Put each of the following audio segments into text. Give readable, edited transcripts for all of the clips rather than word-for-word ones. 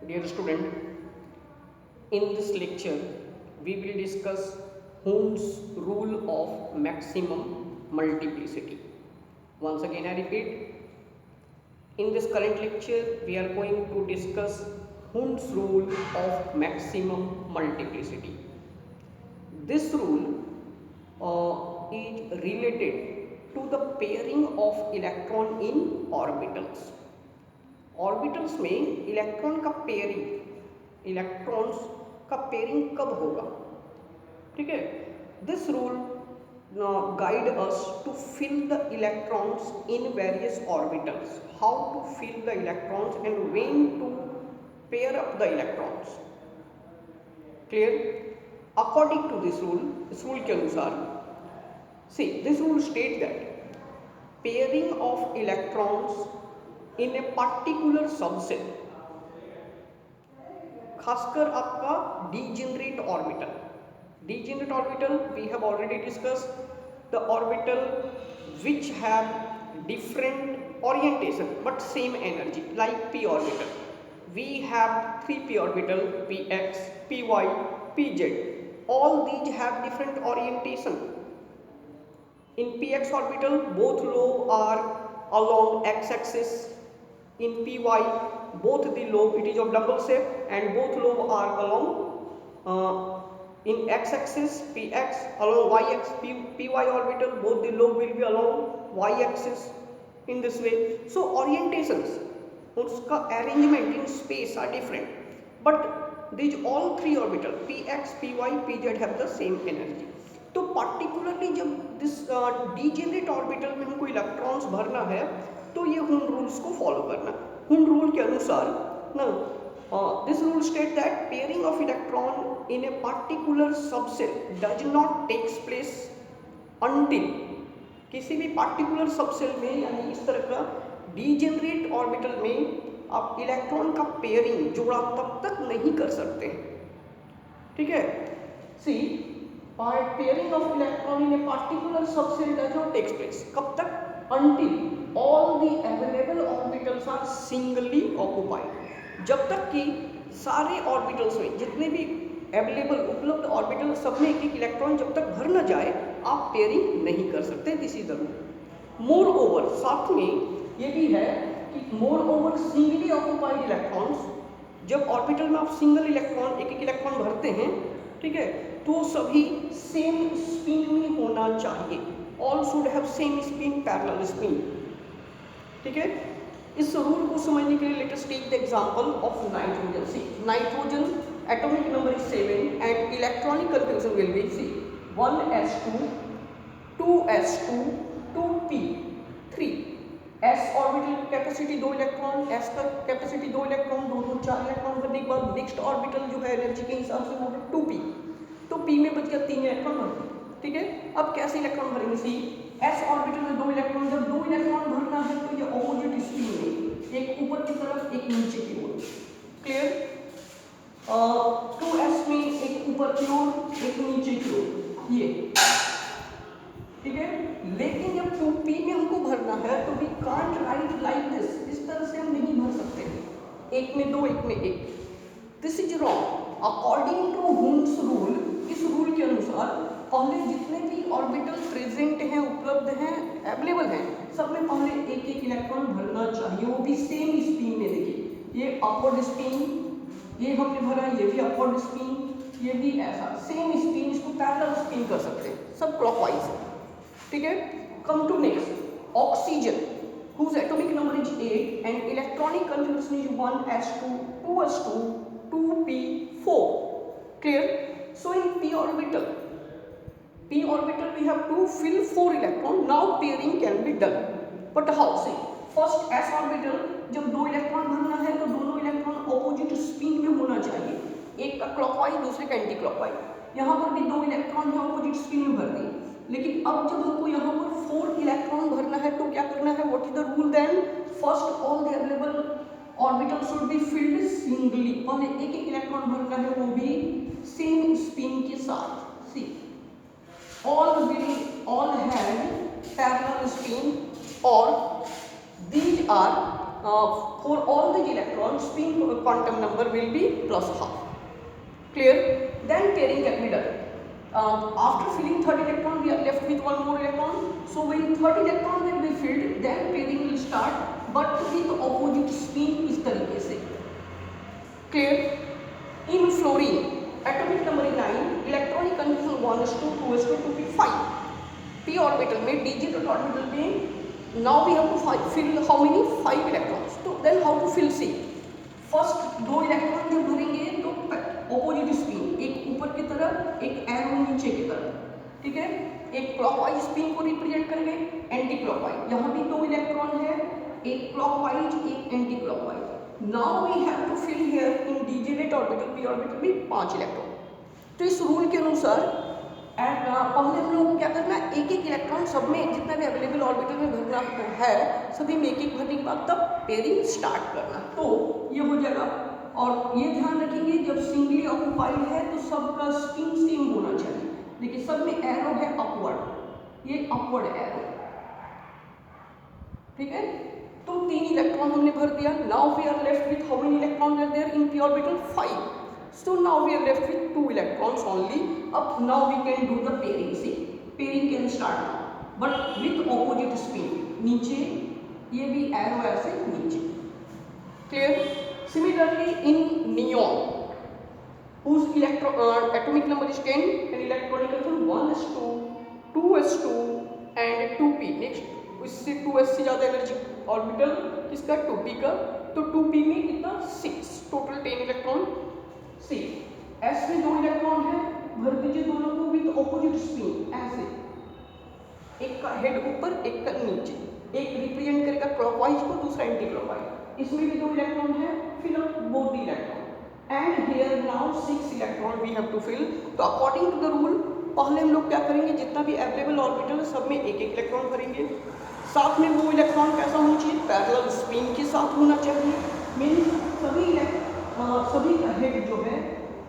Dear student, in this lecture we will discuss Hund's rule of maximum multiplicity. Once again I repeat, in this current lecture we are going to discuss Hund's rule of maximum multiplicity. This rule is related to the pairing of electron in orbitals. Orbitals में electron का pairing, electrons का pairing कब होगा, ठीक है. This rule guide us to fill the electrons in various orbitals, how to fill the electrons and when to pair up the electrons. Clear. According to this rule, इस rule के अनुसार, see this rule state that pairing of electrons in a particular subshell, खासकर आपका degenerate orbital. Degenerate orbital we have already discuss the orbital which have different orientation but same energy, like p orbital. We have 3p orbital, px, py, pz. all these have different orientation. In px orbital both lobe are along x-axis. In py both the lobe, it is of double shape and both lobe are along in x-axis, px along y-axis, py orbital both the lobe will be along y-axis in this way. So orientations, uska arrangement in space are different, but these all three orbital px, py, pz have the same energy. तो particularly जब this degenerate orbital में हमको electrons भरना है तो ये हुन rules को फॉलो करना. हुन रूल के अनुसार ना, this rule state that pairing of electron in a particular subshell does not takes place until, किसी भी पार्टिकुलर सबसेल में यानी इस तरह का डीजेनरेट ऑर्बिटल में आप इलेक्ट्रॉन का पेयरिंग जोड़ा तब तक नहीं कर सकते हैं, ठीक है. See pairing of electron in a particular subshell does not takes place, कब तक? until all the available orbitals are singly occupied, जब तक कि सारे ऑर्बिटल्स में जितने भी अवेलेबल उपलब्ध ऑर्बिटल सब में एक एक इलेक्ट्रॉन जब तक भर न जाए आप पेयरिंग नहीं कर सकते. This is the rule. More over, साथ में ये भी है कि more over singly occupied electrons, जब ऑर्बिटल में आप सिंगल इलेक्ट्रॉन एक एक इलेक्ट्रॉन भरते हैं, ठीक है, तो सभी सेम स्पिन में होना चाहिए. All should have same spin, parallel spin, ठीक है. इस रूल को समझने के लिए let us take the example of nitrogen. See nitrogen atomic number is 7 and electronic configuration will be see 1s2 2s2 2p3. s orbital capacity 2 electron, s का capacity 2 electron, दोनों 4 electron भरने के बाद नेक्स्ट ऑर्बिटल जो है energy के हिसाब से वो है 2p. तो p में बच गया 3 इलेक्ट्रॉन भरना, ठीक है. अब कैसे इलेक्ट्रॉन भरेंगे? सी s ऑर्बिटल में 2 इलेक्ट्रॉन, जब 2 इलेक्ट्रॉन भरना है तो ये ऑपोजिट स्पिन में, एक ऊपर की तरफ एक नीचे की ओर. क्लियर. 2s में एक ऊपर की ओर एक नीचे की ओर, ये ठीक है. लेकिन जब 2p में हमको भरना है तो we can't write like this, इस तरह से हम नहीं भर सकते, एक में 2 एक में 1. This is wrong. According to Hund's rule, इस रूल के अनुसार पहले जितने भी ऑर्बिटल प्रेजेंट हैं, उपलब्ध हैं, अवेलेबल हैं, सब में पहले एक एक इलेक्ट्रॉन भरना चाहिए, वो भी सेम स्पिन में. देखिए ये अपवर्ड स्पिन, ये हमने भरा, ये भी अपवर्ड स्पिन, ये भी ऐसा सेम स्पिन. इसको पैरेलल स्पिन कर सकते हैं, सब क्लॉकवाइज, ठीक है. Come to next, oxygen whose atomic number is 8 and electronic configuration is 1s2 2s2 2p4. clear. So in p orbital we have to fill 4 electron. Now pairing can be done, but how? See, first s orbital जब 2 electron भरना है तो दोनों electron opposite spin में होना चाहिए, एक का क्लॉकवाइज दूसरे का एंटी क्लॉकवाइज. यहाँ पर भी 2 इलेक्ट्रॉन है ऑपोजिट स्पिन में भर दिए. लेकिन अब जब हमको यहाँ पर 4 इलेक्ट्रॉन भरना है तो क्या करना है? What is the rule then? First all the available orbital should be filled singly, पहले एक एक इलेक्ट्रॉन भरना है, वो भी सेम स्पिन के साथ. सी all had parallel spin or these are for all the electrons spin quantum number will be plus half. Clear? Then pairing can be done. After filling third electron, we are left with one more electron. So when third electron will be filled, then pairing will start, but with opposite spin इस तरीके से. Clear? In fluorine, atomic number is 9, electronic configuration 1s2, 2s2, 2p5. p orbital में d0 orbital में now we have to fill how many 5 electrons. तो then how to fill? C. First 2 electron जब भरेंगे तो opposite spin, एक ऊपर की तरफ एक एरो नीचे की तरफ, ठीक है. एक क्लॉकवाइज स्पिन को रिप्रेजेंट करेंगे, एंटी क्लॉकवाइज. यहाँ भी 2 इलेक्ट्रॉन है, एक क्लॉकवाइज एक anti clockwise. Now we have to fill here in degenerate orbital p orbital में 5 इलेक्ट्रॉन. तो इस रूल के अनुसार पहले हम लोगों को क्या करना है, एक एक इलेक्ट्रॉन सब में जितना भी अवेलेबल ऑर्बिटल में भरना है, सभी में एक एक भरने के बाद तब पेयरिंग स्टार्ट करना. तो ये हो जाएगा. और ये ध्यान रखेंगे जब सिंगली ऑक्युपाइड है तो सबका स्पिन सेम होना चाहिए. देखिए सब में एरो है अपवर्ड, ये अपवर्ड एरो, ठीक है. तो 3 इलेक्ट्रॉन हमने भर दिया. Now we are left with how many electron are there in p orbital 5. So now we are left with 2 electrons only. Up now we can do the pairing. See, pairing can start now, but with opposite spin. नीचे ये भी arrow ऐसे नीचे. Clear? Similarly in neon, whose atomic number is 10 and electronic configuration 1s2, 2s2 and 2p. Next इससे 2s से ज़्यादा energy orbital किसका 2p का. तो 2p में कितना 6, टोटल 10 इलेक्ट्रॉन. सी एस में 2 इलेक्ट्रॉन है, भर दीजिए दोनों को विद ऑपोजिट स्पिन ऐसे, एक का हेड ऊपर एक का नीचे. एक रिप्रेजेंट करेगा क्लॉकवाइज को, दूसरा एंटी क्लॉकवाइज. इसमें भी 2 इलेक्ट्रॉन है, fill up both the electron and here now 6 electron we have to fill. तो अकॉर्डिंग टू द रूल पहले हम लोग क्या करेंगे, जितना भी अवेलेबल ऑर्बिटल सब में एक एक इलेक्ट्रॉन भरेंगे. साथ में वो इलेक्ट्रॉन कैसा होना चाहिए, पैरेलल स्पिन के साथ होना चाहिए. मीन्स सभी का हेड जो है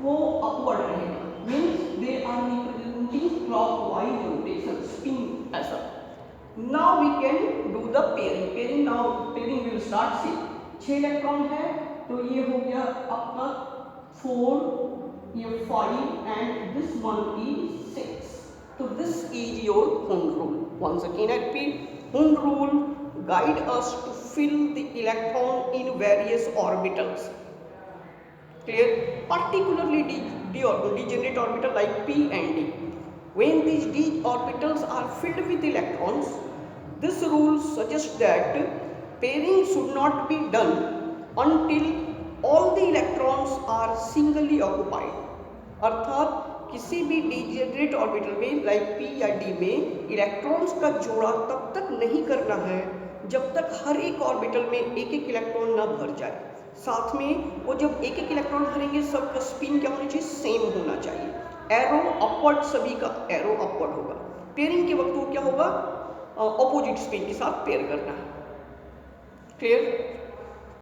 वो अपवर्ड रहेगा. Means they are representing clockwise rotation spin ऐसा. Now we can do the pairing. Now pairing will start. See 6 electron है तो ये हो गया आपका 4, ये 5 एंड दिस वन इज 6. तो this is your Hund rule. Once again I repeat, Hund rule guide us to fill the electron in various orbitals. Clear? Particularly degenerate orbital like p and d. When these d orbitals are filled with electrons, this rule suggests that pairing should not be done until all the electrons are singly occupied. अर्थात किसी भी degenerate orbital में like p या d में electrons का जोड़ा तब तक नहीं करना है जब तक हर एक ऑर्बिटल में एक एक इलेक्ट्रॉन ना भर जाए. साथ में वो जब एक एक इलेक्ट्रॉन भरेंगे सबका स्पिन क्या होना चाहिए, सेम होना चाहिए. एरो अपवर्ड, सभी का एरो अपवर्ड होगा. पेयरिंग के वक्त वो क्या होगा, ऑपोजिट स्पिन के साथ पेयर करना है. क्लियर?